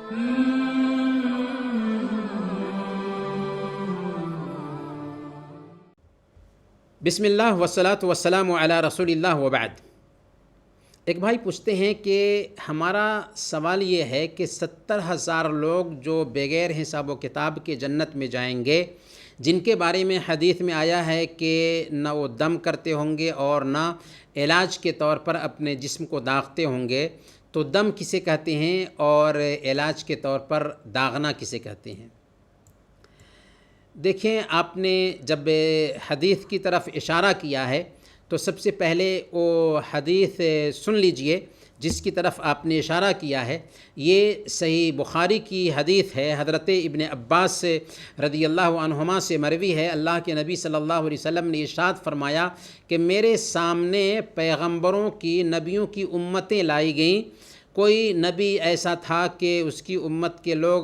بسم اللہ والصلاۃ والسلام علی رسول اللہ وبعد۔ ایک بھائی پوچھتے ہیں کہ ہمارا سوال یہ ہے کہ 70,000 لوگ جو بغیر حساب و کتاب کے جنت میں جائیں گے، جن کے بارے میں حدیث میں آیا ہے کہ نہ وہ دم کرتے ہوں گے اور نہ علاج کے طور پر اپنے جسم کو داغتے ہوں گے، تو دم کسے کہتے ہیں اور علاج کے طور پر داغنا کسے کہتے ہیں؟ دیکھیں، آپ نے جب حدیث کی طرف اشارہ کیا ہے تو سب سے پہلے وہ حدیث سن لیجئے جس کی طرف آپ نے اشارہ کیا ہے۔ یہ صحیح بخاری کی حدیث ہے، حضرت ابن عباس سے رضی اللہ عنہما سے مروی ہے۔ اللہ کے نبی صلی اللہ علیہ وسلم نے ارشاد فرمایا کہ میرے سامنے پیغمبروں کی، نبیوں کی امتیں لائی گئیں۔ کوئی نبی ایسا تھا کہ اس کی امت کے لوگ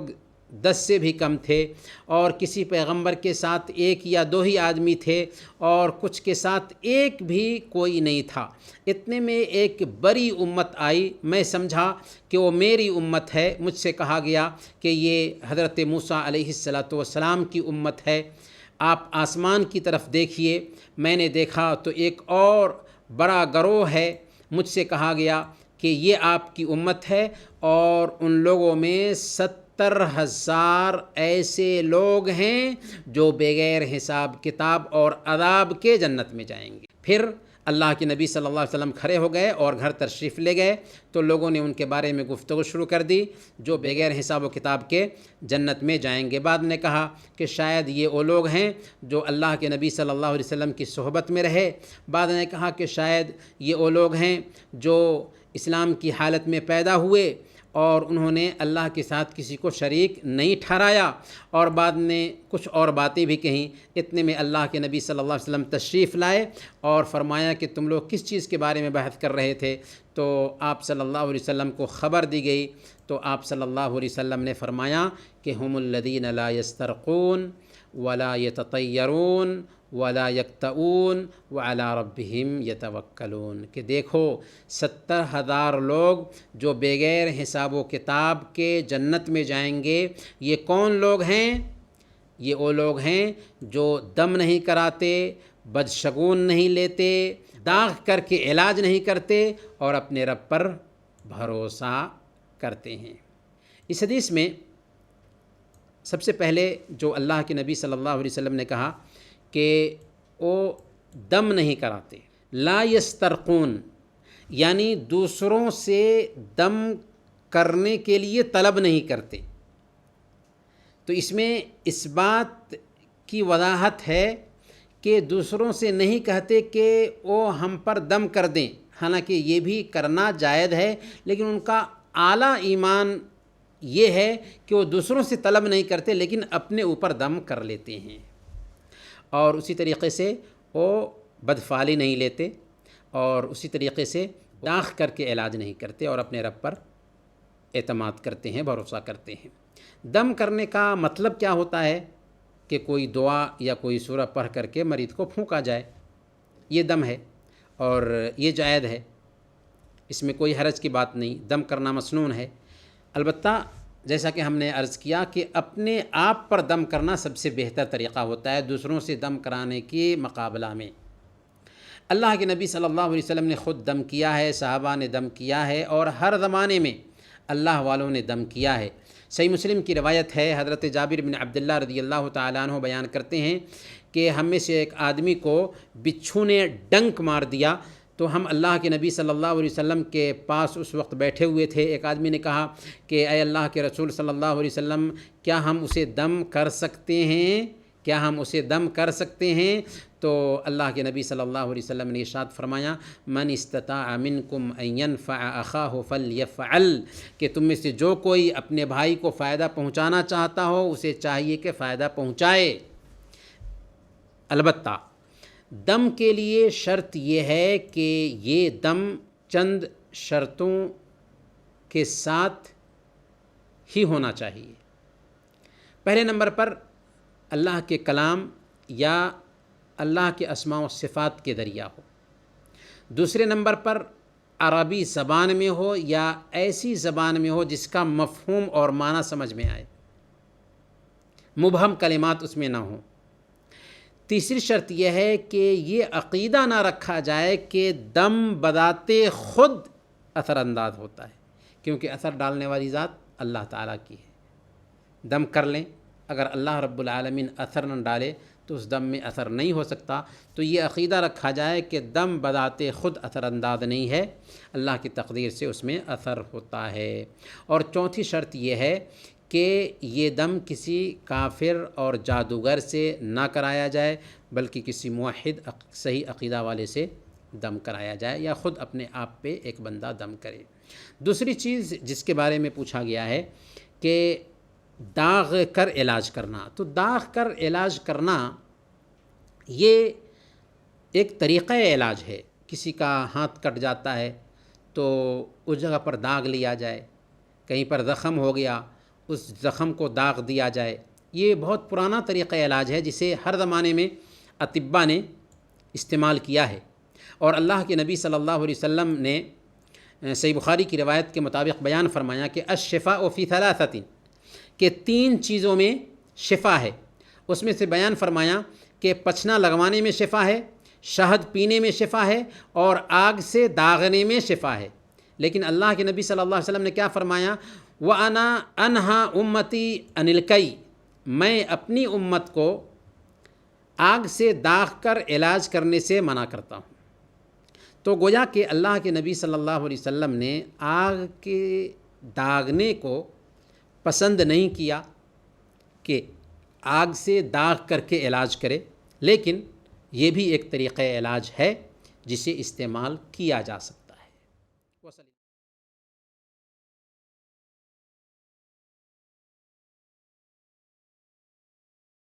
10 سے بھی کم تھے، اور کسی پیغمبر کے ساتھ 1 یا 2 ہی آدمی تھے، اور کچھ کے ساتھ 1 بھی کوئی نہیں تھا۔ اتنے میں ایک بڑی امت آئی، میں سمجھا کہ وہ میری امت ہے۔ مجھ سے کہا گیا کہ یہ حضرت موسیٰ علیہ السلام کی امت ہے۔ آپ آسمان کی طرف دیکھیے۔ میں نے دیکھا تو ایک اور بڑا گروہ ہے۔ مجھ سے کہا گیا کہ یہ آپ کی امت ہے، اور ان لوگوں میں 70,000 ایسے لوگ ہیں جو بغیر حساب کتاب اور عذاب کے جنت میں جائیں گے۔ پھر اللہ کے نبی صلی اللہ علیہ وسلم کھڑے ہو گئے اور گھر تشریف لے گئے، تو لوگوں نے ان کے بارے میں گفتگو شروع کر دی جو بغیر حساب و کتاب کے جنت میں جائیں گے۔ بعد نے کہا کہ شاید یہ وہ لوگ ہیں جو اللہ کے نبی صلی اللہ علیہ وسلم کی صحبت میں رہے۔ بعد نے کہا کہ شاید یہ وہ لوگ ہیں جو اسلام کی حالت میں پیدا ہوئے اور انہوں نے اللہ کے ساتھ کسی کو شریک نہیں ٹھہرایا، اور بعد نے کچھ اور باتیں بھی کہیں۔ اتنے میں اللہ کے نبی صلی اللہ علیہ وسلم تشریف لائے اور فرمایا کہ تم لوگ کس چیز کے بارے میں بحث کر رہے تھے؟ تو آپ صلی اللہ علیہ وسلم کو خبر دی گئی، تو آپ صلی اللہ علیہ وسلم نے فرمایا کہ ہم الذین لا یسترقون ولا یتطیرون ولا یکتؤون وعلی ربہم یتوکلون، کہ دیکھو 70,000 لوگ جو بغیر حساب و کتاب کے جنت میں جائیں گے۔ یہ کون لوگ ہیں؟ یہ وہ لوگ ہیں جو دم نہیں کراتے، بدشگون نہیں لیتے، داغ کر کے علاج نہیں کرتے، اور اپنے رب پر بھروسہ کرتے ہیں۔ اس حدیث میں سب سے پہلے جو اللہ کے نبی صلی اللہ علیہ وسلم نے کہا کہ وہ دم نہیں کراتے، لا یسترقون، یعنی دوسروں سے دم کرنے کے لیے طلب نہیں کرتے۔ تو اس میں اس بات کی وضاحت ہے کہ دوسروں سے نہیں کہتے کہ وہ ہم پر دم کر دیں، حالانکہ یہ بھی کرنا جائز ہے، لیکن ان کا اعلیٰ ایمان یہ ہے کہ وہ دوسروں سے طلب نہیں کرتے لیکن اپنے اوپر دم کر لیتے ہیں، اور اسی طریقے سے وہ بدفعلی نہیں لیتے، اور اسی طریقے سے داغ کر کے علاج نہیں کرتے، اور اپنے رب پر اعتماد کرتے ہیں، بھروسہ کرتے ہیں۔ دم کرنے کا مطلب کیا ہوتا ہے؟ کہ کوئی دعا یا کوئی سورہ پڑھ کر کے مریض کو پھونکا جائے، یہ دم ہے، اور یہ جائز ہے، اس میں کوئی حرج کی بات نہیں، دم کرنا مسنون ہے۔ البتہ جیسا کہ ہم نے عرض کیا کہ اپنے آپ پر دم کرنا سب سے بہتر طریقہ ہوتا ہے دوسروں سے دم کرانے کے مقابلہ میں۔ اللہ کے نبی صلی اللہ علیہ وسلم نے خود دم کیا ہے، صحابہ نے دم کیا ہے، اور ہر زمانے میں اللہ والوں نے دم کیا ہے۔ صحیح مسلم کی روایت ہے، حضرت جابر بن عبداللہ رضی اللہ تعالیٰ عنہ بیان کرتے ہیں کہ ہم میں سے ایک آدمی کو بچھو نے ڈنک مار دیا، تو ہم اللہ کے نبی صلی اللہ علیہ وسلم کے پاس اس وقت بیٹھے ہوئے تھے۔ ایک آدمی نے کہا کہ اے اللہ کے رسول صلی اللہ علیہ وسلم، کیا ہم اسے دم کر سکتے ہیں؟ کیا ہم اسے دم کر سکتے ہیں؟ تو اللہ کے نبی صلی اللہ علیہ وسلم نے ارشاد فرمایا، من استطاع منکم ان ينفع اخاہ فلیفعل، کہ تم میں سے جو کوئی اپنے بھائی کو فائدہ پہنچانا چاہتا ہو اسے چاہیے کہ فائدہ پہنچائے۔ البتہ دم کے لیے شرط یہ ہے کہ یہ دم چند شرطوں کے ساتھ ہی ہونا چاہیے۔ پہلے نمبر پر اللہ کے کلام یا اللہ کے اسماء و صفات کے ذریعہ ہو۔ دوسرے نمبر پر عربی زبان میں ہو یا ایسی زبان میں ہو جس کا مفہوم اور معنی سمجھ میں آئے، مبہم کلمات اس میں نہ ہوں۔ تیسری شرط یہ ہے کہ یہ عقیدہ نہ رکھا جائے کہ دم بذات خود اثر انداز ہوتا ہے، کیونکہ اثر ڈالنے والی ذات اللہ تعالیٰ کی ہے۔ دم کر لیں، اگر اللہ رب العالمین اثر نہ ڈالے تو اس دم میں اثر نہیں ہو سکتا۔ تو یہ عقیدہ رکھا جائے کہ دم بذات خود اثر انداز نہیں ہے، اللہ کی تقدیر سے اس میں اثر ہوتا ہے۔ اور چوتھی شرط یہ ہے کہ یہ دم کسی کافر اور جادوگر سے نہ کرایا جائے، بلکہ کسی موحد صحیح عقیدہ والے سے دم کرایا جائے، یا خود اپنے آپ پہ ایک بندہ دم کرے۔ دوسری چیز جس کے بارے میں پوچھا گیا ہے کہ داغ کر علاج کرنا، تو داغ کر علاج کرنا یہ ایک طریقہ علاج ہے۔ کسی کا ہاتھ کٹ جاتا ہے تو اس جگہ پر داغ لیا جائے، کہیں پر زخم ہو گیا اس زخم کو داغ دیا جائے، یہ بہت پرانا طریقہ علاج ہے جسے ہر زمانے میں اطباء نے استعمال کیا ہے۔ اور اللہ کے نبی صلی اللہ علیہ وسلم نے صحیح بخاری کی روایت کے مطابق بیان فرمایا کہ الشفاء فی ثلاثۃ، کہ 3 چیزوں میں شفا ہے۔ اس میں سے بیان فرمایا کہ پچھنا لگوانے میں شفا ہے، شہد پینے میں شفا ہے، اور آگ سے داغنے میں شفا ہے۔ لیکن اللہ کے نبی صلی اللہ علیہ وسلم نے کیا فرمایا؟ وَأَنَا أَنْهَا أُمَّتِي عَنِ الْكَيِّ، میں اپنی امت کو آگ سے داغ کر علاج کرنے سے منع کرتا ہوں۔ تو گویا کہ اللہ کے نبی صلی اللہ علیہ وسلم نے آگ کے داغنے کو پسند نہیں کیا کہ آگ سے داغ کر کے علاج کرے، لیکن یہ بھی ایک طریقہ علاج ہے جسے استعمال کیا جا سکتا ہے۔